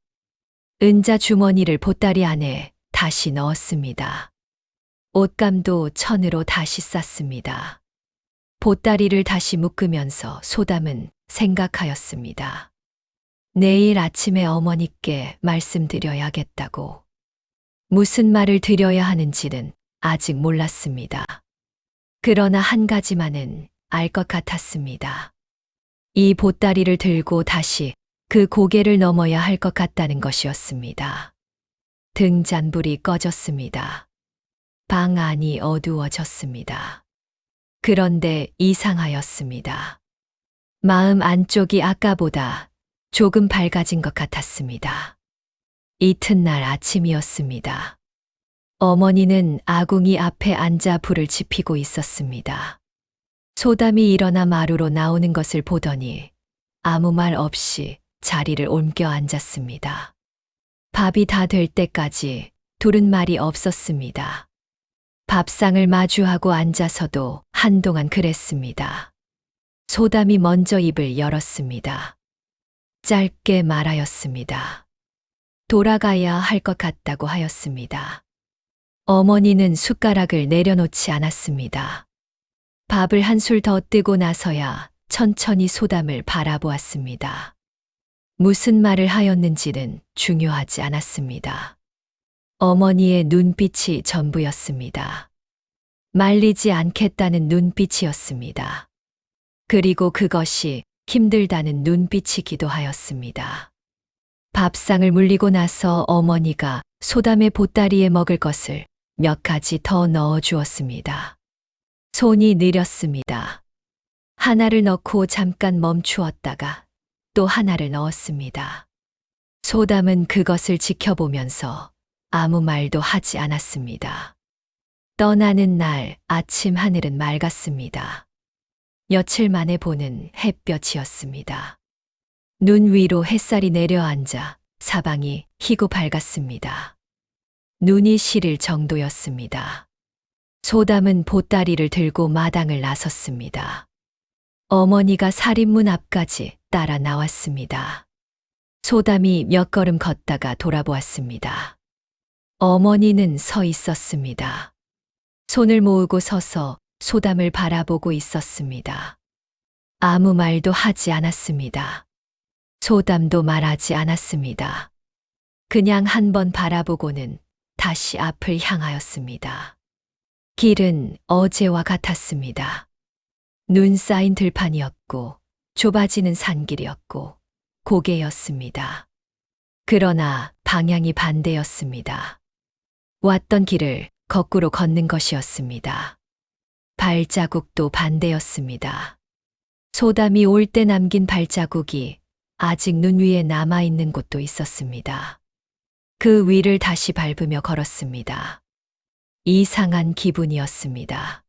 은자 주머니를 보따리 안에 다시 넣었습니다. 옷감도 천으로 다시 쌌습니다. 보따리를 다시 묶으면서 소담은 생각하였습니다. 내일 아침에 어머니께 말씀드려야겠다고. 무슨 말을 드려야 하는지는 아직 몰랐습니다. 그러나 한 가지만은 알 것 같았습니다. 이 보따리를 들고 다시 그 고개를 넘어야 할 것 같다는 것이었습니다. 등잔불이 꺼졌습니다. 방 안이 어두워졌습니다. 그런데 이상하였습니다. 마음 안쪽이 아까보다 조금 밝아진 것 같았습니다. 이튿날 아침이었습니다. 어머니는 아궁이 앞에 앉아 불을 지피고 있었습니다. 소담이 일어나 마루로 나오는 것을 보더니 아무 말 없이 자리를 옮겨 앉았습니다. 밥이 다 될 때까지 둘은 말이 없었습니다. 밥상을 마주하고 앉아서도 한동안 그랬습니다. 소담이 먼저 입을 열었습니다. 짧게 말하였습니다. 돌아가야 할 것 같다고 하였습니다. 어머니는 숟가락을 내려놓지 않았습니다. 밥을 한술 더 뜨고 나서야 천천히 소담을 바라보았습니다. 무슨 말을 하였는지는 중요하지 않았습니다. 어머니의 눈빛이 전부였습니다. 말리지 않겠다는 눈빛이었습니다. 그리고 그것이 힘들다는 눈빛이기도 하였습니다. 밥상을 물리고 나서 어머니가 소담의 보따리에 먹을 것을 몇 가지 더 넣어 주었습니다. 손이 느렸습니다. 하나를 넣고 잠깐 멈추었다가 또 하나를 넣었습니다. 소담은 그것을 지켜보면서 아무 말도 하지 않았습니다. 떠나는 날 아침 하늘은 맑았습니다. 며칠 만에 보는 햇볕이었습니다. 눈 위로 햇살이 내려앉아 사방이 희고 밝았습니다. 눈이 시릴 정도였습니다. 소담은 보따리를 들고 마당을 나섰습니다. 어머니가 살인문 앞까지 따라 나왔습니다. 소담이 몇 걸음 걷다가 돌아보았습니다. 어머니는 서 있었습니다. 손을 모으고 서서 소담을 바라보고 있었습니다. 아무 말도 하지 않았습니다. 소담도 말하지 않았습니다. 그냥 한번 바라보고는 다시 앞을 향하였습니다. 길은 어제와 같았습니다. 눈 쌓인 들판이었고 좁아지는 산길이었고 고개였습니다. 그러나 방향이 반대였습니다. 왔던 길을 거꾸로 걷는 것이었습니다. 발자국도 반대였습니다. 소담이 올 때 남긴 발자국이 아직 눈 위에 남아있는 곳도 있었습니다. 그 위를 다시 밟으며 걸었습니다. 이상한 기분이었습니다.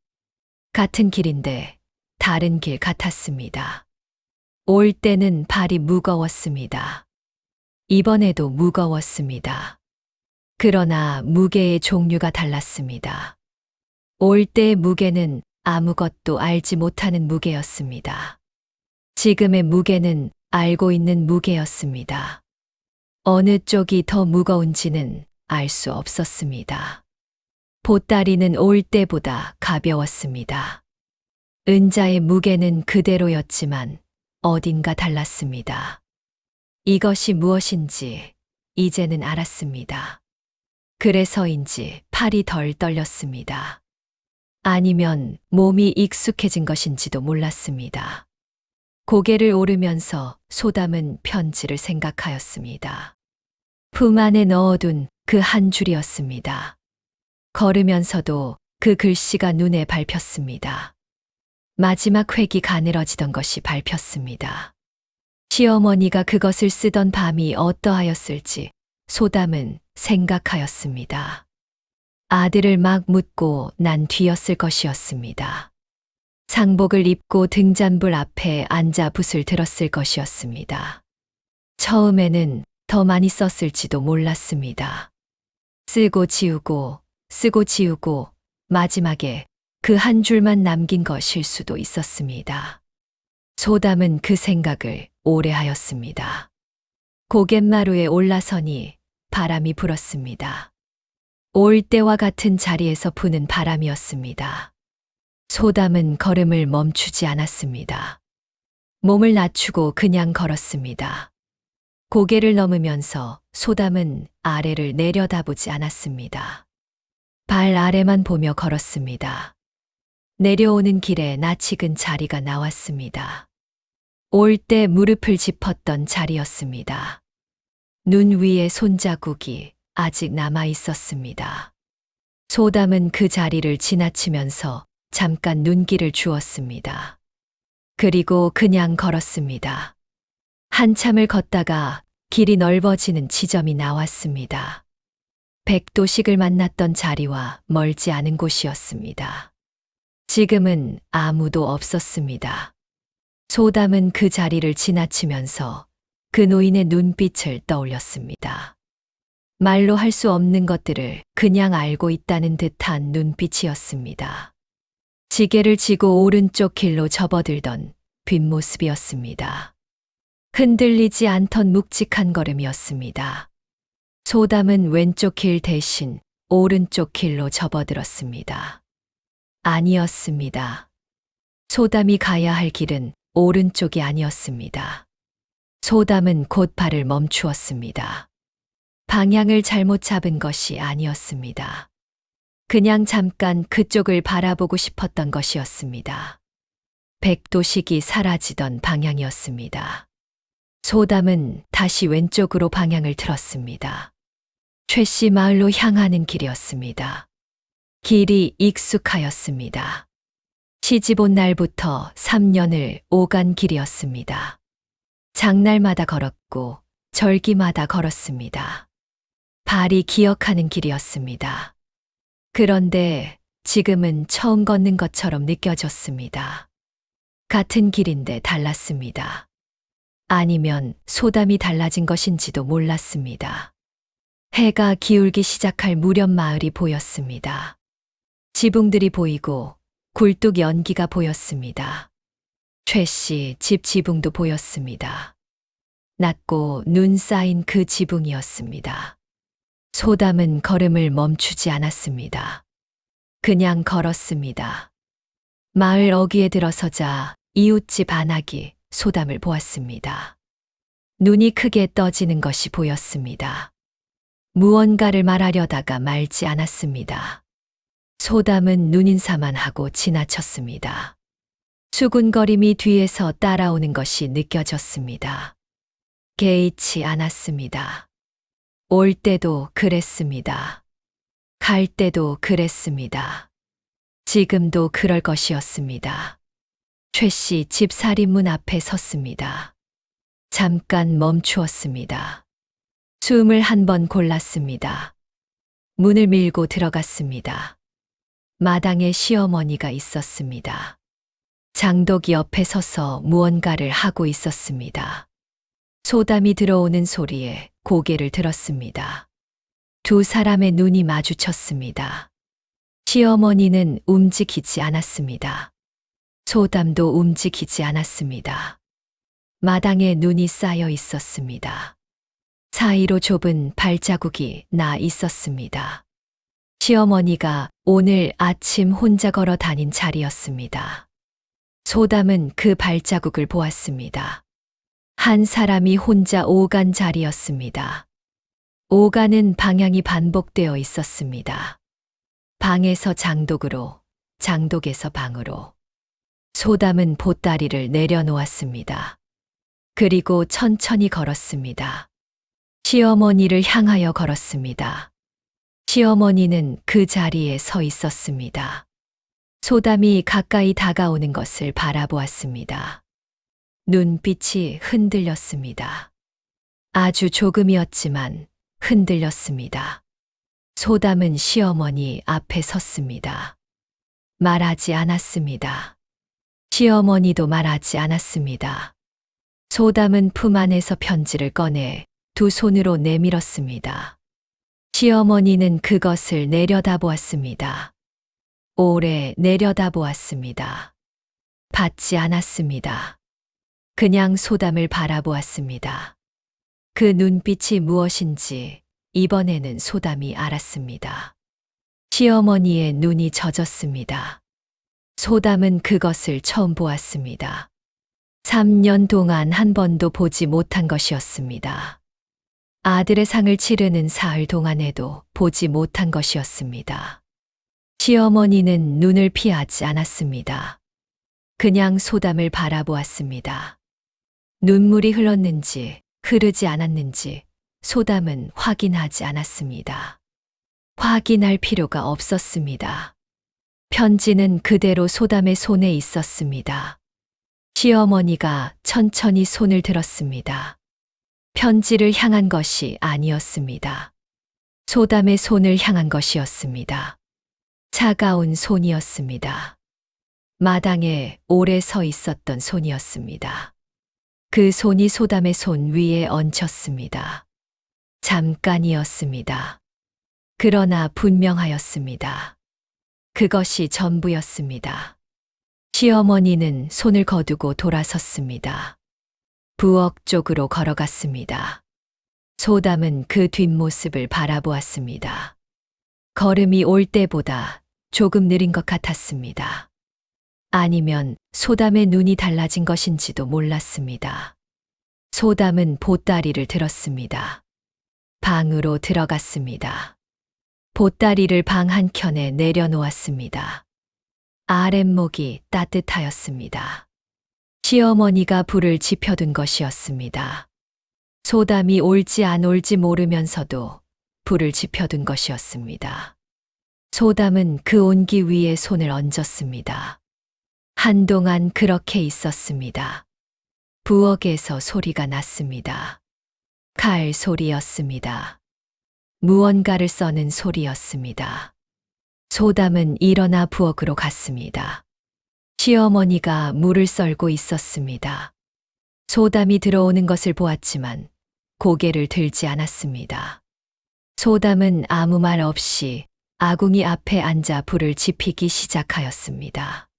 같은 길인데 다른 길 같았습니다. 올 때는 발이 무거웠습니다. 이번에도 무거웠습니다. 그러나 무게의 종류가 달랐습니다. 올 때의 무게는 아무것도 알지 못하는 무게였습니다. 지금의 무게는 알고 있는 무게였습니다. 어느 쪽이 더 무거운지는 알 수 없었습니다. 보따리는 올 때보다 가벼웠습니다. 은자의 무게는 그대로였지만 어딘가 달랐습니다. 이것이 무엇인지 이제는 알았습니다. 그래서인지 팔이 덜 떨렸습니다. 아니면 몸이 익숙해진 것인지도 몰랐습니다. 고개를 오르면서 소담은 편지를 생각하였습니다. 품 안에 넣어둔 그 한 줄이었습니다. 걸으면서도 그 글씨가 눈에 밟혔습니다. 마지막 획이 가늘어지던 것이 밟혔습니다. 시어머니가 그것을 쓰던 밤이 어떠하였을지 소담은 생각하였습니다. 아들을 막 묻고 난 뒤였을 것이었습니다. 상복을 입고 등잔불 앞에 앉아 붓을 들었을 것이었습니다. 처음에는 더 많이 썼을지도 몰랐습니다. 쓰고 지우고 쓰고 지우고 마지막에 그 한 줄만 남긴 것일 수도 있었습니다. 소담은 그 생각을 오래 하였습니다. 고갯마루에 올라서니 바람이 불었습니다. 올 때와 같은 자리에서 부는 바람이었습니다. 소담은 걸음을 멈추지 않았습니다. 몸을 낮추고 그냥 걸었습니다. 고개를 넘으면서 소담은 아래를 내려다보지 않았습니다. 발 아래만 보며 걸었습니다. 내려오는 길에 낯익은 자리가 나왔습니다. 올 때 무릎을 짚었던 자리였습니다. 눈 위에 손자국이 아직 남아 있었습니다. 소담은 그 자리를 지나치면서 잠깐 눈길을 주었습니다. 그리고 그냥 걸었습니다. 한참을 걷다가 길이 넓어지는 지점이 나왔습니다. 백도식을 만났던 자리와 멀지 않은 곳이었습니다. 지금은 아무도 없었습니다. 소담은 그 자리를 지나치면서 그 노인의 눈빛을 떠올렸습니다. 말로 할 수 없는 것들을 그냥 알고 있다는 듯한 눈빛이었습니다. 지게를 지고 오른쪽 길로 접어들던 뒷모습이었습니다. 흔들리지 않던 묵직한 걸음이었습니다. 소담은 왼쪽 길 대신 오른쪽 길로 접어들었습니다. 아니었습니다. 소담이 가야 할 길은 오른쪽이 아니었습니다. 소담은 곧 발을 멈추었습니다. 방향을 잘못 잡은 것이 아니었습니다. 그냥 잠깐 그쪽을 바라보고 싶었던 것이었습니다. 백도식이 사라지던 방향이었습니다. 소담은 다시 왼쪽으로 방향을 틀었습니다. 최씨 마을로 향하는 길이었습니다. 길이 익숙하였습니다. 시집 온 날부터 3년을 오간 길이었습니다. 장날마다 걸었고 절기마다 걸었습니다. 발이 기억하는 길이었습니다. 그런데 지금은 처음 걷는 것처럼 느껴졌습니다. 같은 길인데 달랐습니다. 아니면 소담이 달라진 것인지도 몰랐습니다. 해가 기울기 시작할 무렵 마을이 보였습니다. 지붕들이 보이고 굴뚝 연기가 보였습니다. 최씨 집 지붕도 보였습니다. 낮고 눈 쌓인 그 지붕이었습니다. 소담은 걸음을 멈추지 않았습니다. 그냥 걸었습니다. 마을 어귀에 들어서자 이웃집 안악이 소담을 보았습니다. 눈이 크게 떠지는 것이 보였습니다. 무언가를 말하려다가 말지 않았습니다. 소담은 눈인사만 하고 지나쳤습니다. 수군거림이 뒤에서 따라오는 것이 느껴졌습니다. 개의치 않았습니다. 올 때도 그랬습니다. 갈 때도 그랬습니다. 지금도 그럴 것이었습니다. 최씨 집 살인문 앞에 섰습니다. 잠깐 멈추었습니다. 숨을 한 번 골랐습니다. 문을 밀고 들어갔습니다. 마당에 시어머니가 있었습니다. 장독이 옆에 서서 무언가를 하고 있었습니다. 소담이 들어오는 소리에 고개를 들었습니다. 두 사람의 눈이 마주쳤습니다. 시어머니는 움직이지 않았습니다. 소담도 움직이지 않았습니다. 마당에 눈이 쌓여 있었습니다. 사이로 좁은 발자국이 나 있었습니다. 시어머니가 오늘 아침 혼자 걸어 다닌 자리였습니다. 소담은 그 발자국을 보았습니다. 한 사람이 혼자 오간 자리였습니다. 오가는 방향이 반복되어 있었습니다. 방에서 장독으로, 장독에서 방으로. 소담은 보따리를 내려놓았습니다. 그리고 천천히 걸었습니다. 시어머니를 향하여 걸었습니다. 시어머니는 그 자리에 서 있었습니다. 소담이 가까이 다가오는 것을 바라보았습니다. 눈빛이 흔들렸습니다. 아주 조금이었지만 흔들렸습니다. 소담은 시어머니 앞에 섰습니다. 말하지 않았습니다. 시어머니도 말하지 않았습니다. 소담은 품 안에서 편지를 꺼내 두 손으로 내밀었습니다. 시어머니는 그것을 내려다보았습니다. 오래 내려다보았습니다. 받지 않았습니다. 그냥 소담을 바라보았습니다. 그 눈빛이 무엇인지 이번에는 소담이 알았습니다. 시어머니의 눈이 젖었습니다. 소담은 그것을 처음 보았습니다. 3년 동안 한 번도 보지 못한 것이었습니다. 아들의 상을 치르는 사흘 동안에도 보지 못한 것이었습니다. 시어머니는 눈을 피하지 않았습니다. 그냥 소담을 바라보았습니다. 눈물이 흘렀는지 흐르지 않았는지 소담은 확인하지 않았습니다. 확인할 필요가 없었습니다. 편지는 그대로 소담의 손에 있었습니다. 시어머니가 천천히 손을 들었습니다. 편지를 향한 것이 아니었습니다. 소담의 손을 향한 것이었습니다. 차가운 손이었습니다. 마당에 오래 서 있었던 손이었습니다. 그 손이 소담의 손 위에 얹혔습니다. 잠깐이었습니다. 그러나 분명하였습니다. 그것이 전부였습니다. 시어머니는 손을 거두고 돌아섰습니다. 부엌 쪽으로 걸어갔습니다. 소담은 그 뒷모습을 바라보았습니다. 걸음이 올 때보다 조금 느린 것 같았습니다. 아니면 소담의 눈이 달라진 것인지도 몰랐습니다. 소담은 보따리를 들었습니다. 방으로 들어갔습니다. 보따리를 방 한켠에 내려놓았습니다. 아랫목이 따뜻하였습니다. 시어머니가 불을 지펴둔 것이었습니다. 소담이 올지 안 올지 모르면서도 불을 지펴둔 것이었습니다. 소담은 그 온기 위에 손을 얹었습니다. 한동안 그렇게 있었습니다. 부엌에서 소리가 났습니다. 칼 소리였습니다. 무언가를 써는 소리였습니다. 소담은 일어나 부엌으로 갔습니다. 시어머니가 물을 썰고 있었습니다. 소담이 들어오는 것을 보았지만 고개를 들지 않았습니다. 소담은 아무 말 없이 아궁이 앞에 앉아 불을 지피기 시작하였습니다.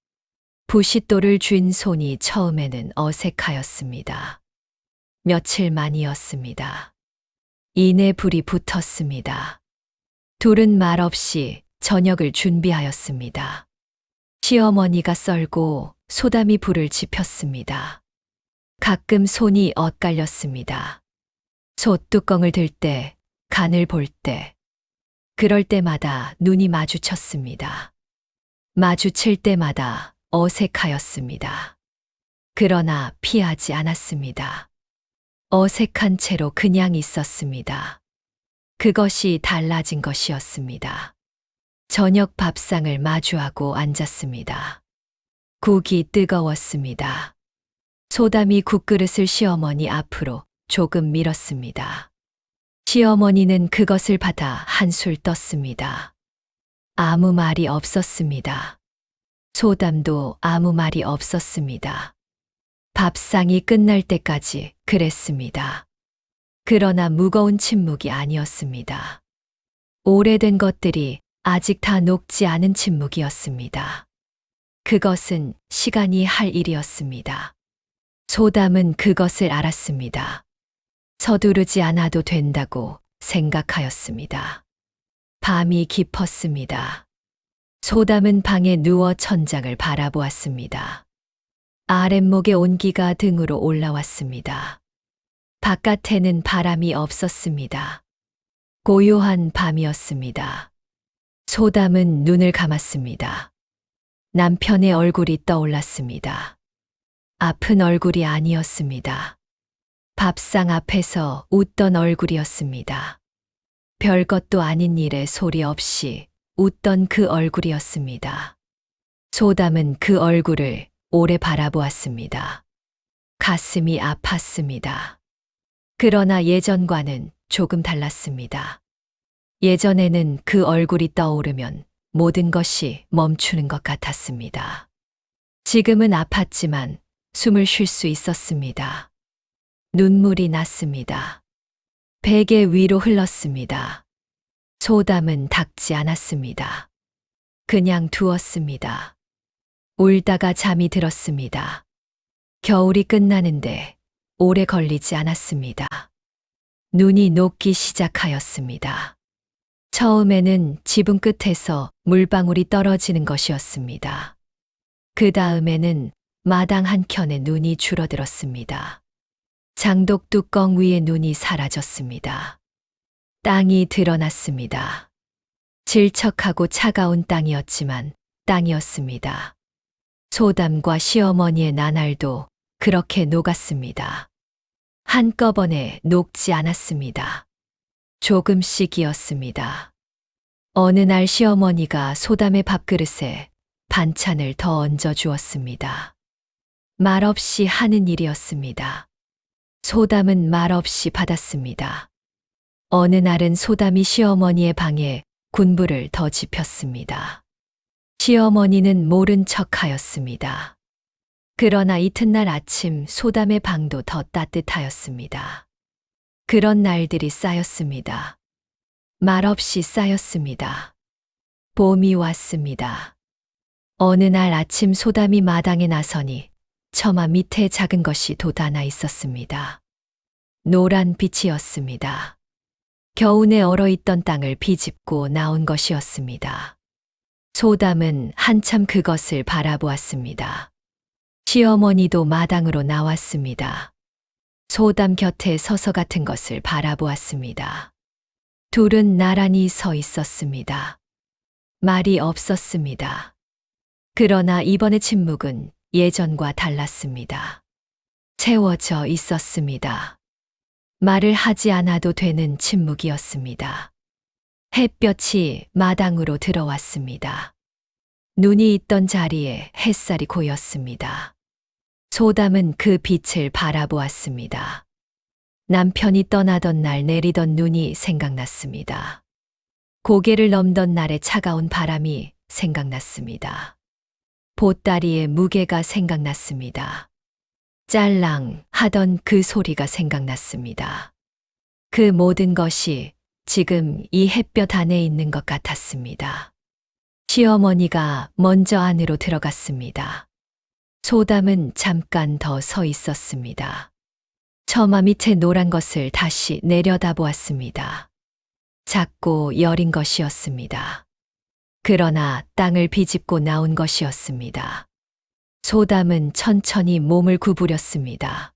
부싯돌을 쥔 손이 처음에는 어색하였습니다. 며칠 만이었습니다. 이내 불이 붙었습니다. 둘은 말없이 저녁을 준비하였습니다. 시어머니가 썰고 소담이 불을 지폈습니다. 가끔 손이 엇갈렸습니다. 솥뚜껑을 들 때, 간을 볼 때, 그럴 때마다 눈이 마주쳤습니다. 마주칠 때마다 어색하였습니다. 그러나 피하지 않았습니다. 어색한 채로 그냥 있었습니다. 그것이 달라진 것이었습니다. 저녁 밥상을 마주하고 앉았습니다. 국이 뜨거웠습니다. 소담이 국그릇을 시어머니 앞으로 조금 밀었습니다. 시어머니는 그것을 받아 한술 떴습니다. 아무 말이 없었습니다. 소담도 아무 말이 없었습니다. 밥상이 끝날 때까지 그랬습니다. 그러나 무거운 침묵이 아니었습니다. 오래된 것들이 아직 다 녹지 않은 침묵이었습니다. 그것은 시간이 할 일이었습니다. 소담은 그것을 알았습니다. 서두르지 않아도 된다고 생각하였습니다. 밤이 깊었습니다. 소담은 방에 누워 천장을 바라보았습니다. 아랫목의 온기가 등으로 올라왔습니다. 바깥에는 바람이 없었습니다. 고요한 밤이었습니다. 소담은 눈을 감았습니다. 남편의 얼굴이 떠올랐습니다. 아픈 얼굴이 아니었습니다. 밥상 앞에서 웃던 얼굴이었습니다. 별것도 아닌 일에 소리 없이 웃던 그 얼굴이었습니다. 소담은 그 얼굴을 오래 바라보았습니다. 가슴이 아팠습니다. 그러나 예전과는 조금 달랐습니다. 예전에는 그 얼굴이 떠오르면 모든 것이 멈추는 것 같았습니다. 지금은 아팠지만 숨을 쉴 수 있었습니다. 눈물이 났습니다. 베개 위로 흘렀습니다. 소담은 닦지 않았습니다. 그냥 두었습니다. 울다가 잠이 들었습니다. 겨울이 끝나는데 오래 걸리지 않았습니다. 눈이 녹기 시작하였습니다. 처음에는 지붕 끝에서 물방울이 떨어지는 것이었습니다. 그 다음에는 마당 한켠에 눈이 줄어들었습니다. 장독 뚜껑 위에 눈이 사라졌습니다. 땅이 드러났습니다. 질척하고 차가운 땅이었지만 땅이었습니다. 소담과 시어머니의 나날도 그렇게 녹았습니다. 한꺼번에 녹지 않았습니다. 조금씩이었습니다. 어느 날 시어머니가 소담의 밥그릇에 반찬을 더 얹어 주었습니다. 말없이 하는 일이었습니다. 소담은 말없이 받았습니다. 어느 날은 소담이 시어머니의 방에 군불을 더 지폈습니다. 시어머니는 모른 척하였습니다. 그러나 이튿날 아침 소담의 방도 더 따뜻하였습니다. 그런 날들이 쌓였습니다. 말없이 쌓였습니다. 봄이 왔습니다. 어느 날 아침 소담이 마당에 나서니 처마 밑에 작은 것이 돋아나 있었습니다. 노란 빛이었습니다. 겨우내 얼어있던 땅을 비집고 나온 것이었습니다. 소담은 한참 그것을 바라보았습니다. 시어머니도 마당으로 나왔습니다. 소담 곁에 서서 같은 것을 바라보았습니다. 둘은 나란히 서 있었습니다. 말이 없었습니다. 그러나 이번의 침묵은 예전과 달랐습니다. 채워져 있었습니다. 말을 하지 않아도 되는 침묵이었습니다. 햇볕이 마당으로 들어왔습니다. 눈이 있던 자리에 햇살이 고였습니다. 소담은 그 빛을 바라보았습니다. 남편이 떠나던 날 내리던 눈이 생각났습니다. 고개를 넘던 날의 차가운 바람이 생각났습니다. 보따리의 무게가 생각났습니다. 짤랑 하던 그 소리가 생각났습니다. 그 모든 것이 지금 이 햇볕 안에 있는 것 같았습니다. 시어머니가 먼저 안으로 들어갔습니다. 소담은 잠깐 더 서 있었습니다. 처마 밑에 노란 것을 다시 내려다보았습니다. 작고 여린 것이었습니다. 그러나 땅을 비집고 나온 것이었습니다. 소담은 천천히 몸을 구부렸습니다.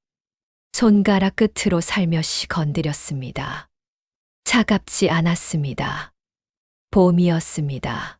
손가락 끝으로 살며시 건드렸습니다. 차갑지 않았습니다. 봄이었습니다.